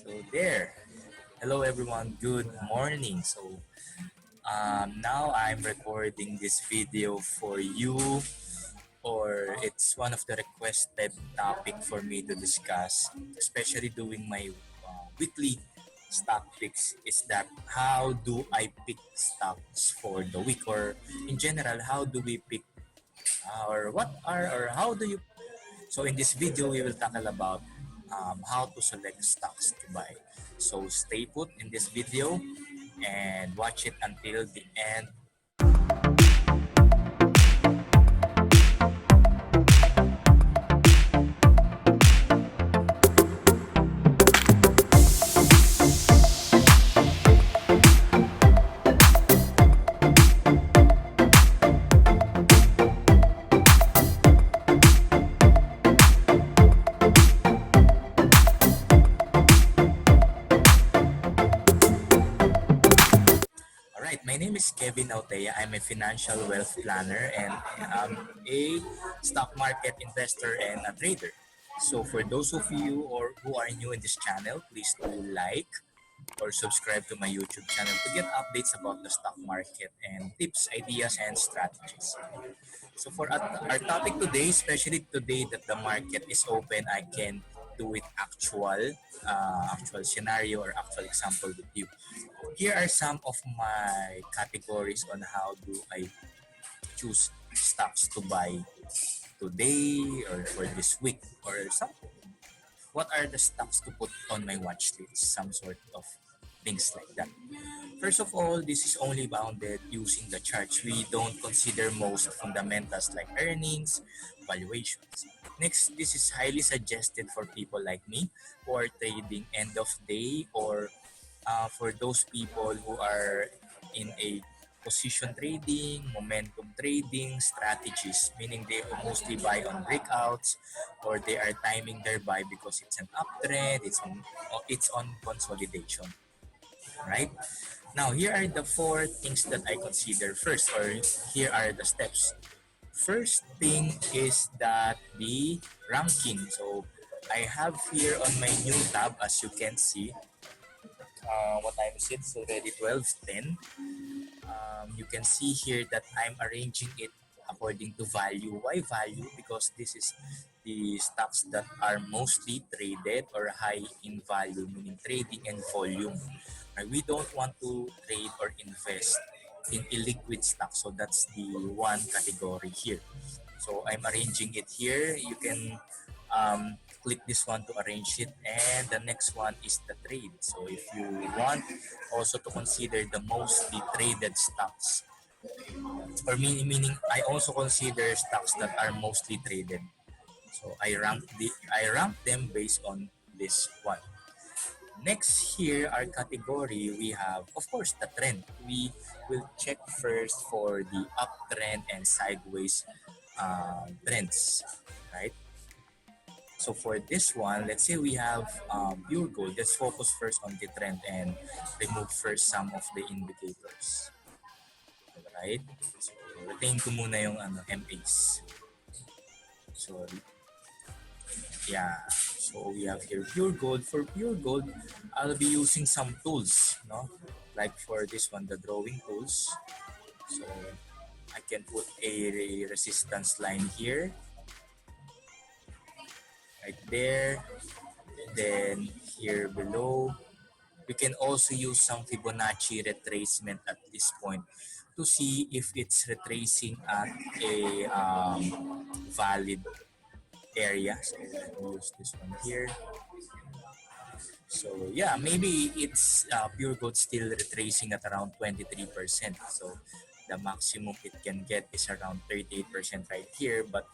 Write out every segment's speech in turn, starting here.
So there. Hello everyone. Good morning. Now I'm recording this video for you, or it's one of the requested topic for me to discuss, especially doing my weekly stock picks. Is that how do I pick stocks for the week, or in general, how do we pick, or what are, or how do you. So in this video, we will tackle about how to select stocks to buy. So stay put in this video and watch it until the end. All right, my name is Kevin Autea. I'm a financial wealth planner and I'm a stock market investor and a trader. So for those of you or who are new in this channel, please do like or subscribe to my YouTube channel to get updates about the stock market and tips, ideas, and strategies. So for our topic today, especially today that the market is open, I can do it actual scenario or actual example with you. Here are some of my categories on how do I choose stocks to buy today or for this week or something. What are the stocks to put on my watch list? Some sort of things like that. First of all, this is only bounded using the charts. We don't consider most fundamentals like earnings, valuations. Next, this is highly suggested for people like me who are trading end of day or for those people who are in a position trading, momentum trading strategies, meaning they mostly buy on breakouts or they are timing their buy because it's an uptrend, it's on consolidation, right? Now, here are the four things that I consider first, or here are the steps. First thing is that the ranking. So I have here on my new tab, as you can see, what time is it? It's already 12:10. You can see here that I'm arranging it according to value. Why value? Because this is the stocks that are mostly traded or high in value, meaning trading and volume. Right? We don't want to trade or invest in illiquid stocks. So that's the one category here. So I'm arranging it here. You can click this one to arrange it, and the next one is the trade. So if you want also to consider the mostly traded stocks, or meaning I also consider stocks that are mostly traded. So I rank them based on this one. Next here, our category, we have, of course, the trend. We will check first for the uptrend and sideways trends, right? So for this one, let's say we have pure gold. Let's focus first on the trend and remove first some of the indicators. Right? So, retain ko muna yung MAs. So, yeah. So, we have here pure gold. For pure gold, I'll be using some tools, no? Like for this one, the drawing tools. So, I can put a resistance line here, right there. Then here below, we can also use some Fibonacci retracement at this point to see if it's retracing at a valid area. So let me use this one here. So yeah, maybe it's pure gold still retracing at around 23%. So the maximum it can get is around 38% right here, but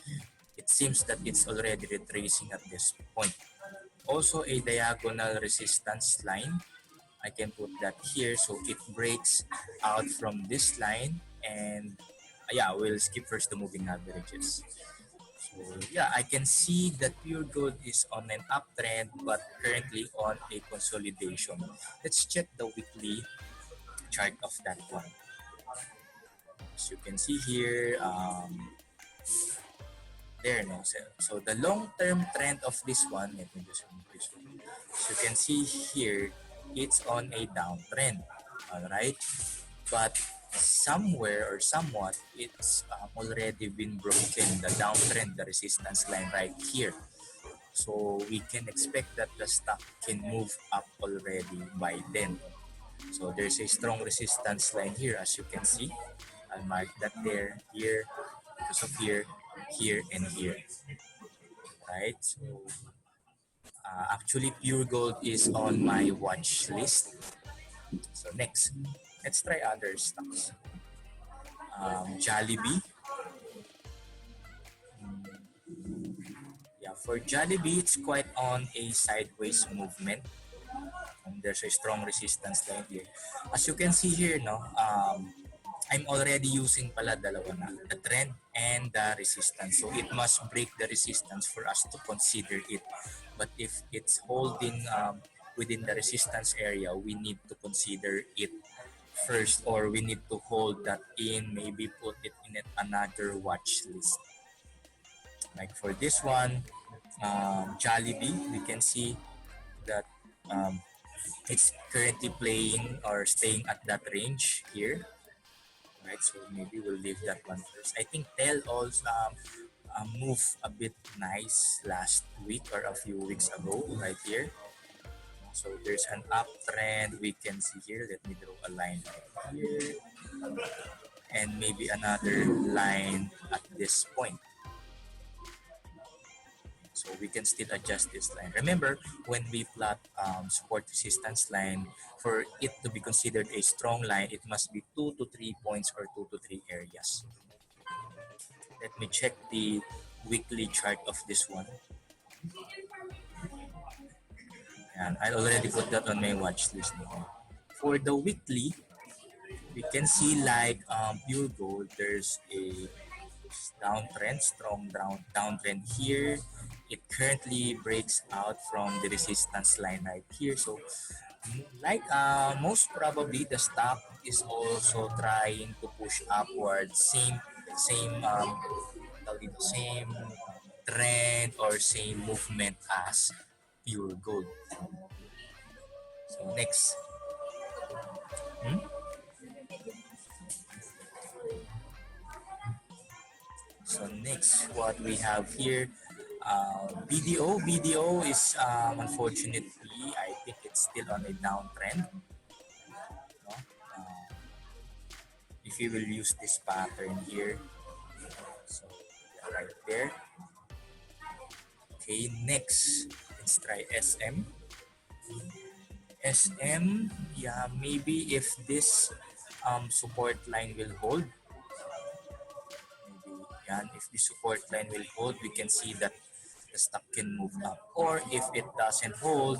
it seems that it's already retracing at this point. Also a diagonal resistance line, I can put that here so it breaks out from this line, and yeah, we'll skip first the moving averages. So yeah, I can see that pure gold is on an uptrend but currently on a consolidation. Let's check the weekly chart of that one. As you can see here, there no. So the long-term trend of this one, let me just remove this one. As you can see here, it's on a downtrend. All right, but somewhere or somewhat, it's already been broken. The downtrend, the resistance line right here. So we can expect that the stock can move up already by then. So there's a strong resistance line here, as you can see. I'll mark that there, here, because of here, here, and here. Right? So actually, pure gold is on my watch list. So next, let's try other stocks. Jollibee. Yeah, for Jollibee, it's quite on a sideways movement. And there's a strong resistance line here. As you can see here, no, I'm already using pala dalawa na, the trend and the resistance. So it must break the resistance for us to consider it. But if it's holding within the resistance area, we need to consider it first, or we need to hold that in, maybe put it in another watch list. Like for this one, Jollibee, we can see that um, it's currently playing or staying at that range here. Right, so maybe we'll leave that one first. I think Tel also moved a bit nice last week or a few weeks ago, right here. So there's an uptrend we can see here. Let me draw a line right here, and maybe another line at this point. So we can still adjust this line. Remember, when we plot support resistance line, for it to be considered a strong line, it must be 2 to 3 points or 2 to 3 areas. Let me check the weekly chart of this one. And I already put that on my watch list now. For the weekly, we can see like pure gold, there's a downtrend, strong downtrend here. It currently breaks out from the resistance line right here. So like most probably the stock is also trying to push upward, same same trend or same movement as pure gold. So next. Hmm? So next, what we have here, BDO. BDO is unfortunately, I think it's still on a downtrend. No? If you will use this pattern here, so yeah, right there. Okay, next, let's try SM. SM, yeah, maybe if this support line will hold, maybe yan, if the support line will hold, we can see that the stock can move up. Or if it doesn't hold,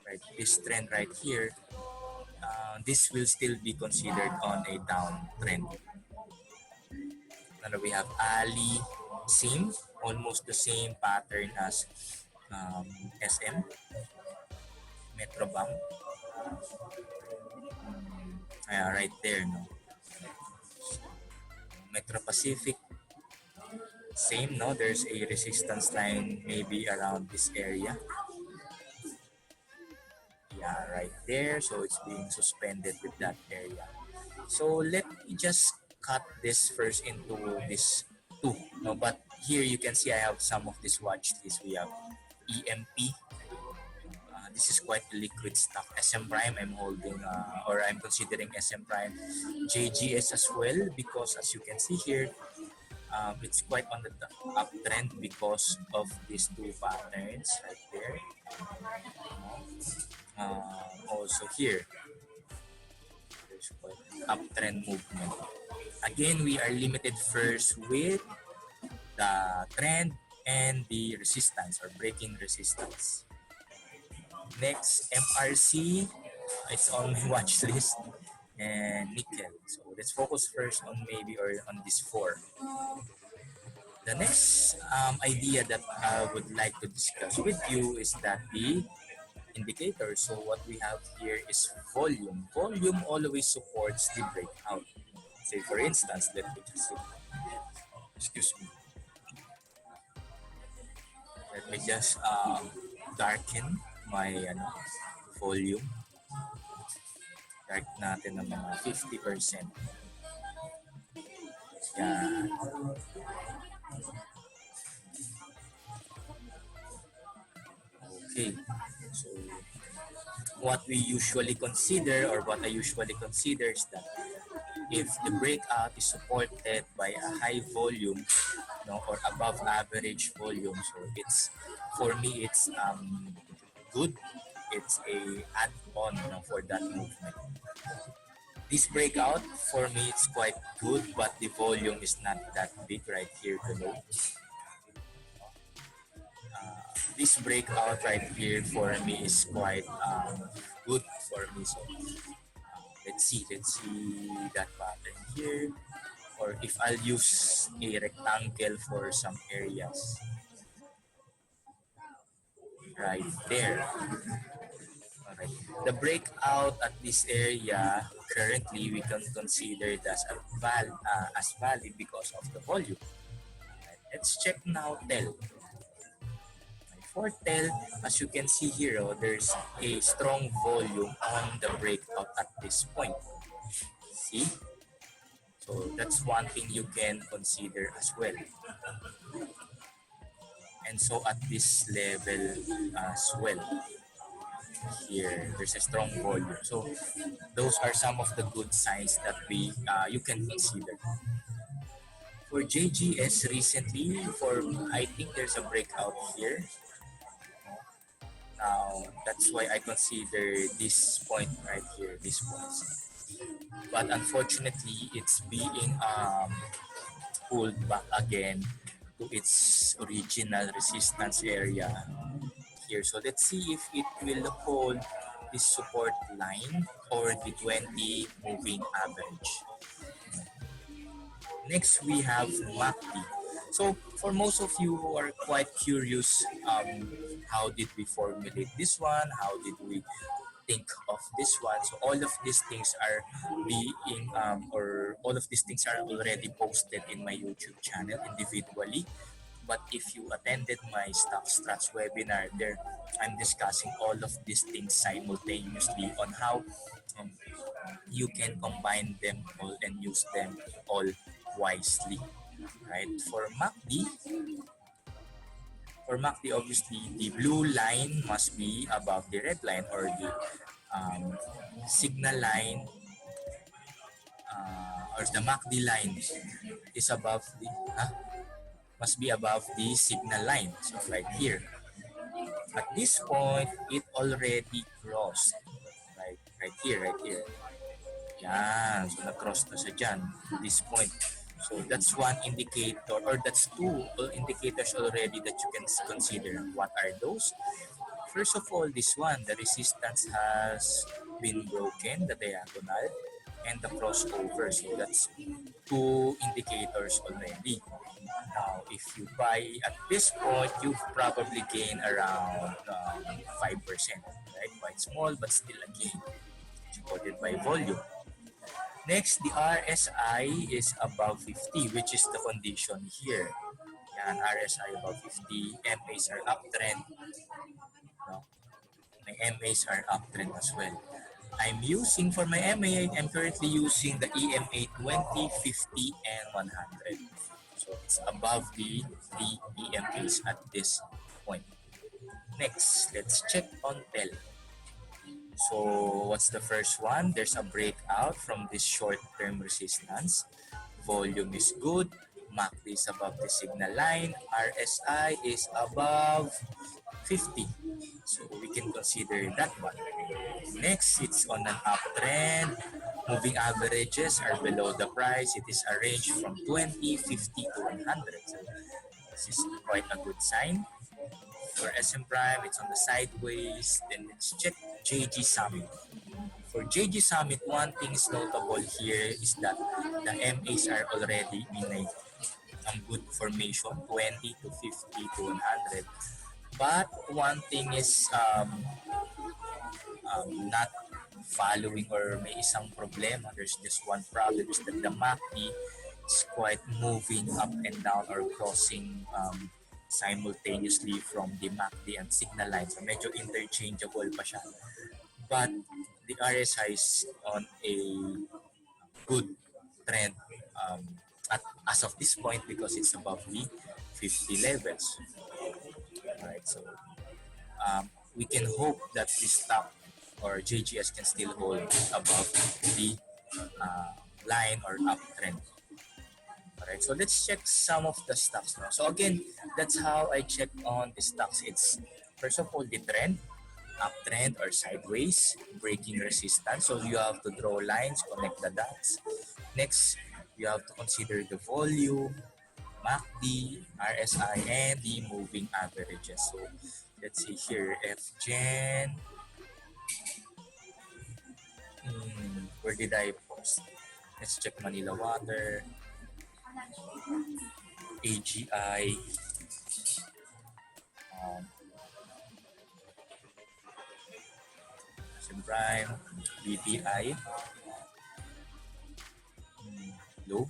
right, this trend right here, this will still be considered on a downtrend. Now we have Ali, same, almost the same pattern as SM, Metrobank. Right there, no. Metro Pacific, same, no. There's a resistance line maybe around this area. Yeah, right there. So it's being suspended with that area. So let me just cut this first into this two. No, but here you can see I have some of this watch list. We have EMP. This is quite liquid stock. SM Prime, I'm holding or I'm considering SM Prime. JGS as well, because as you can see here, it's quite on the uptrend because of these two patterns right there. Also here, there's quite an uptrend movement. Again, we are limited first with the trend and the resistance or breaking resistance. Next, MRC, it's on my watch list, and nickel. So let's focus first on maybe or on this four. The next idea that I would like to discuss with you is that the indicator. So what we have here is volume. Volume always supports the breakout. Say for instance, let me just excuse me. Let me just darken my volume. Dark natin ng mga 50%. Yan. Okay. So, what we usually consider or what I usually consider is that if the breakout is supported by a high volume, or above average volume, so it's for me it's good. It's a add-on, for that movement. This breakout for me it's quite good, but the volume is not that big right here below. This breakout right here for me is quite good for me. So let's see that pattern here, or if I'll use a rectangle for some areas right there. Alright. The breakout at this area currently we can consider it as valid because of the volume. Alright. Let's check now tell. For tell, as you can see here, there's a strong volume on the breakout at this point. See? So that's one thing you can consider as well. And so at this level as well, here there's a strong volume. So those are some of the good signs that you can consider. For JGS recently, I think there's a breakout here. Now that's why I consider this point right here, this point. But unfortunately, it's being pulled back again to its original resistance area here. So let's see if it will hold this support line or the 20 moving average. Next, we have MACD. So for most of you who are quite curious, how did we formulate this one? How did we think of this one? So all of these things are all of these things are already posted in my YouTube channel individually. But if you attended my Stock Strats webinar, there I'm discussing all of these things simultaneously on how you can combine them all and use them all wisely. Right? For MACD, obviously the blue line must be above the red line, or the signal line, or the MACD line is above the must be above the signal line. So right here. At this point, it already crossed. Right here. Yan. So na-cross na siya dyan. This point. So that's one indicator, or that's two indicators already that you can consider. What are those? First of all, this one, the resistance has been broken, the diagonal, and the crossover. So that's two indicators already. Now, if you buy at this point, you've probably gained around 5%, right? Quite small, but still a gain, supported by volume. Next, the RSI is above 50, which is the condition here. Yan, RSI above 50, MAs are uptrend. No? My MAs are uptrend as well. For my MA, I'm currently using the EMA 20, 50, and 100. So it's above the EMAs at this point. Next, let's check on TEL. So what's the first one? There's a breakout from this short-term resistance. Volume is good. MACD is above the signal line. RSI is above 50. So we can consider that one. Next, it's on an uptrend. Moving averages are below the price. It is a range from 20, 50 to 100. So this is quite a good sign. For SM Prime, it's on the sideways. Then let's check JG Summit. For JG Summit, one thing is notable here is that the MAs are already in a good formation, 20 to 50 to 100. But one thing is not following, or may isang problema. There's just one problem, is that the MACD is quite moving up and down, or crossing simultaneously from the MACD and signal line. So medyo interchangeable pa siya. But the RSI is on a good trend as of this point because it's above the 50 levels. Right, so we can hope that this stock or JGS can still hold above the line or uptrend. Alright, so let's check some of the stocks now. So again, that's how I check on the stocks. It's first of all the trend, uptrend or sideways, breaking resistance. So you have to draw lines, connect the dots. Next, you have to consider the volume, MACD, RSI, and the moving averages. So let's see here, FGen. Where did I post? Let's check Manila Water, AGI, um, Prime, BPI, low.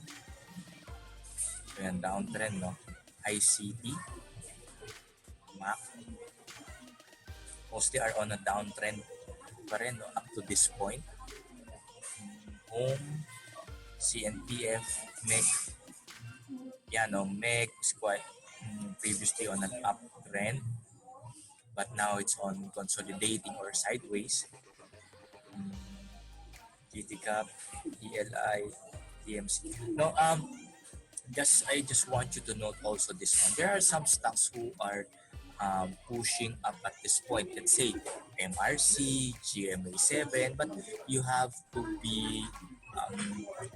So yan, downtrend, no? ICT, MAC, mostly are on a downtrend pa rin, no? Up to this point. Home, CNPF, MEG, yan, no? MEG is quite previously on an uptrend, but now it's on consolidating or sideways. GTCAP, ELI, TMC. No, I just want you to note also this one. There are some stocks who are pushing up at this point. Let's say MRC, GMA7, but you have to be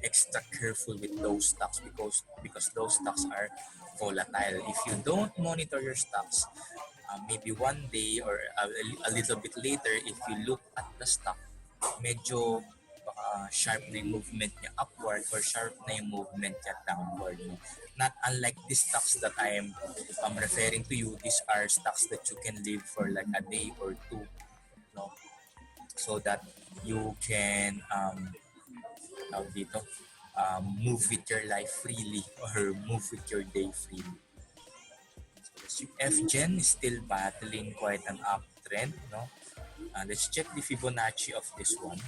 extra careful with those stocks because those stocks are volatile. If you don't monitor your stocks, maybe one day or a little bit later, if you look at the stock, medyo sharp na yung movement niya upward or sharp na yung movement niya downward. Not unlike these stocks that I am referring to you, these are stocks that you can live for like a day or two, no? So that you can dito, move with your life freely or move with your day freely. So FGen is still battling quite an uptrend, no? Let's check the Fibonacci of this one.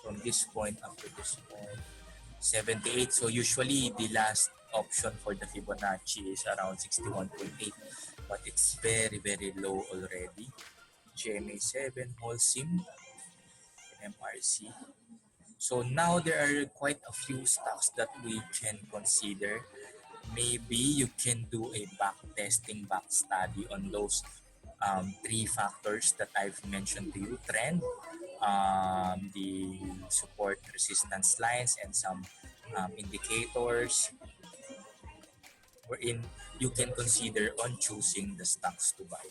From this point up to this point, 78. So usually the last option for the Fibonacci is around 61.8, but it's very, very low already. GMA7, Holcim, MRC. So now there are quite a few stocks that we can consider. Maybe you can do a back testing, back study on those three factors that I've mentioned to you: trend, the support resistance lines, and some indicators wherein you can consider on choosing the stocks to buy.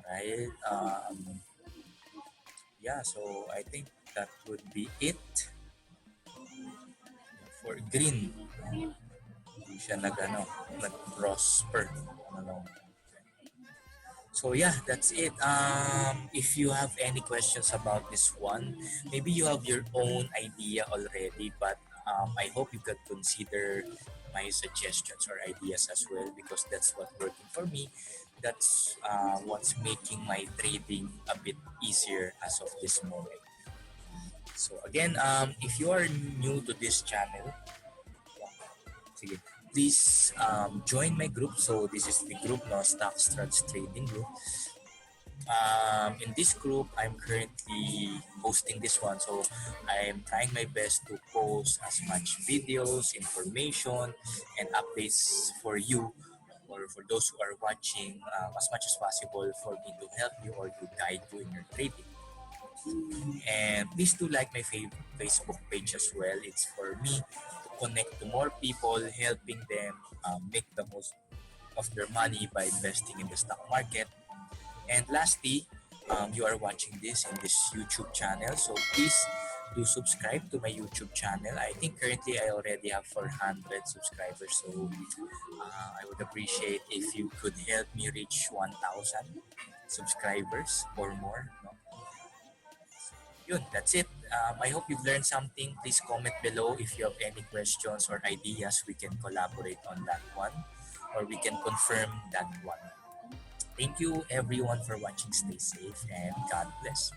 Alright. Yeah, so I think that would be it for green. Hindi siya nag-prosper. So yeah, that's it. If you have any questions about this one, maybe you have your own idea already, but I hope you could consider my suggestions or ideas as well because that's what's working for me. That's what's making my trading a bit easier as of this moment. So again, if you are new to this channel, sige, please join my group. So this is the group, no, Stock Strats Trading Group. In this group, I'm currently hosting this one. So I'm trying my best to post as much videos, information, and updates for you or for those who are watching as much as possible for me to help you or to guide you in your trading. And please do like my Facebook page as well. It's for me to connect to more people, helping them make the most of their money by investing in the stock market. And lastly, you are watching this in this YouTube channel, so please do subscribe to my YouTube channel. I think currently I already have 400 subscribers, so I would appreciate if you could help me reach 1,000 subscribers or more. No? yun, that's it. I hope you've learned something. Please comment below if you have any questions or ideas. We can collaborate on that one or we can confirm that one. Thank you everyone for watching. Stay safe and God bless.